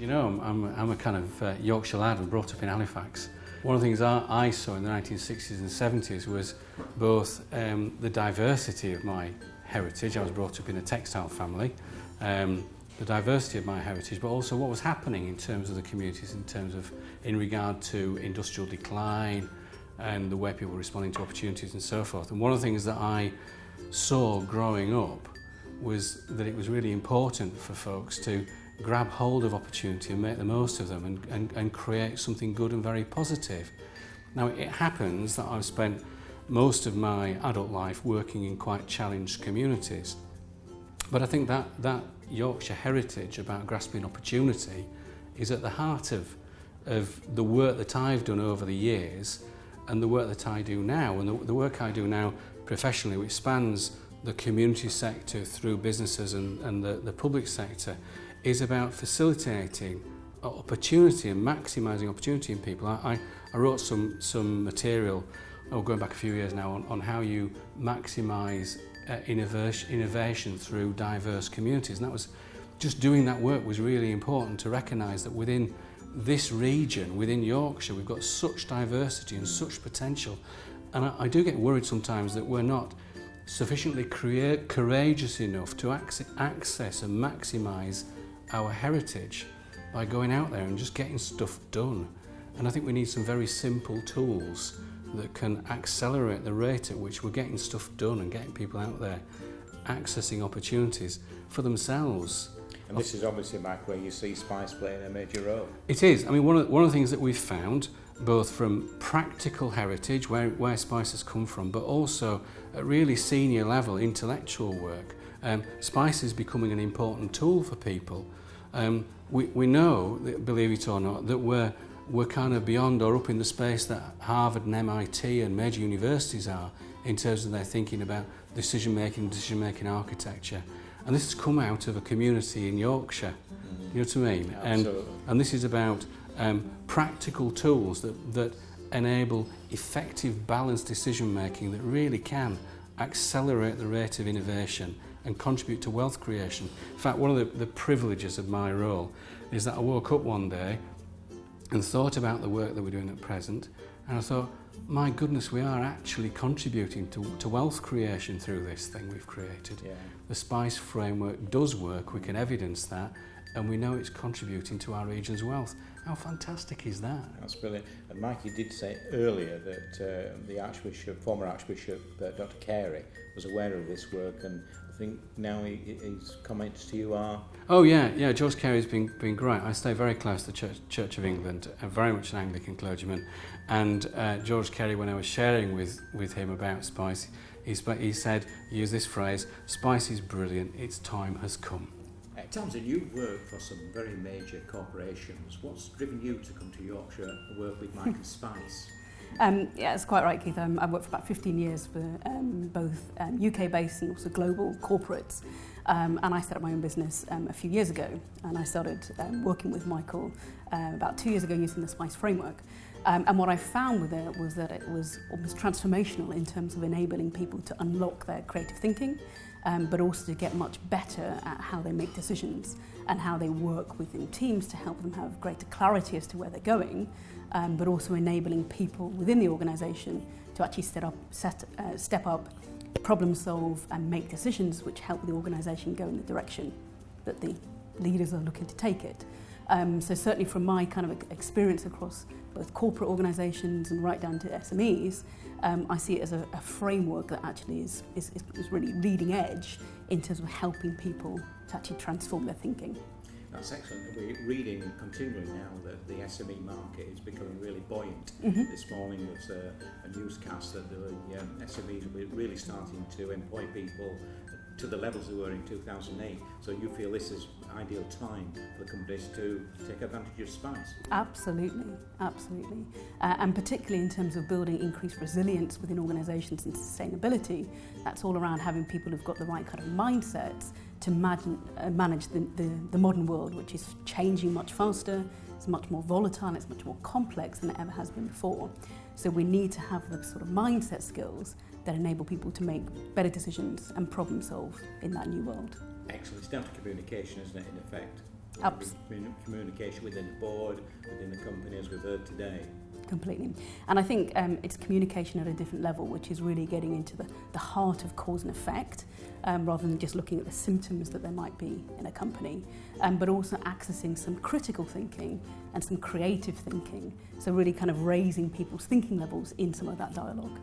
you know, I'm a kind of Yorkshire lad and brought up in Halifax. One of the things I saw in the 1960s and 70s was both the diversity of my heritage. I was brought up in a textile family. The diversity of my heritage, but also what was happening in terms of the communities, in regard to industrial decline and the way people were responding to opportunities and so forth. And one of the things that I saw growing up was that it was really important for folks to grab hold of opportunity and make the most of them and create something good and very positive. Now, it happens that I've spent most of my adult life working in quite challenged communities, but I think that Yorkshire heritage about grasping opportunity is at the heart of the work that I've done over the years and the work that I do now. And the work I do now professionally, which spans the community sector through businesses and the public sector, is about facilitating opportunity and maximising opportunity in people. I wrote some material, going back a few years now, on how you maximise innovation through diverse communities. And that was just doing that work was really important to recognise that within this region, within Yorkshire, we've got such diversity and such potential. And I do get worried sometimes that we're not sufficiently courageous enough to access and maximise our heritage by going out there and just getting stuff done. And I think we need some very simple tools that can accelerate the rate at which we're getting stuff done and getting people out there accessing opportunities for themselves. And this is obviously, Mike, where you see spice playing a major role. It is. I mean, one of the things that we've found, both from practical heritage, where spices come from, but also at really senior level intellectual work, spice is becoming an important tool for people. We know, believe it or not, that we're kind of beyond or up in the space that Harvard and MIT and major universities are in terms of their thinking about decision-making architecture. And this has come out of a community in Yorkshire, you know what I mean? And this is about practical tools that enable effective, balanced decision-making that really can accelerate the rate of innovation and contribute to wealth creation. In fact, one of the privileges of my role is that I woke up one day and thought about the work that we're doing at present, and I thought, my goodness, we are actually contributing to wealth creation through this thing we've created. Yeah. The SPICE framework does work, we can evidence that, and we know it's contributing to our region's wealth. How fantastic is that? That's brilliant. And Mikey did say earlier that the Archbishop, former Archbishop Dr. Carey, was aware of this work, and I think now his comments to you are... Oh yeah, George Carey's been great. I stay very close to the Church of England, very much an Anglican clergyman, and George Carey, when I was sharing with him about spice, he said, he used this phrase, "Spice is brilliant, its time has come." Tamsin, you've worked for some very major corporations. What's driven you to come to Yorkshire and work with Mike and Spice? Yeah, it's quite right, Keith. I've worked for about 15 years for both UK-based and also global corporates. And I set up my own business a few years ago. And I started working with Michael about 2 years ago using the SPICE framework. And what I found with it was that it was almost transformational in terms of enabling people to unlock their creative thinking, but also to get much better at how they make decisions and how they work within teams to help them have greater clarity as to where they're going, but also enabling people within the organisation to actually step up, problem solve and make decisions which help the organisation go in the direction that the leaders are looking to take it. So certainly from my kind of experience across both corporate organisations and right down to SMEs, I see it as a framework that actually is really leading edge in terms of helping people to actually transform their thinking. That's excellent. We're reading continually now that the SME market is becoming really buoyant. Mm-hmm. This morning was a newscast that the SMEs will be really starting to employ people to the levels they were in 2008. So you feel this is ideal time for the companies to take advantage of SPICE? Absolutely. And particularly in terms of building increased resilience within organisations and sustainability, that's all around having people who've got the right kind of mindsets to manage the modern world, which is changing much faster, it's much more volatile, it's much more complex than it ever has been before. So we need to have the sort of mindset skills that enable people to make better decisions and problem solve in that new world. Excellent. It's down to communication, isn't it, in effect? communication within the board, within the company, as we've heard today. Completely. And I think it's communication at a different level, which is really getting into the heart of cause and effect, rather than just looking at the symptoms that there might be in a company, but also accessing some critical thinking and some creative thinking. So really kind of raising people's thinking levels in some of that dialogue.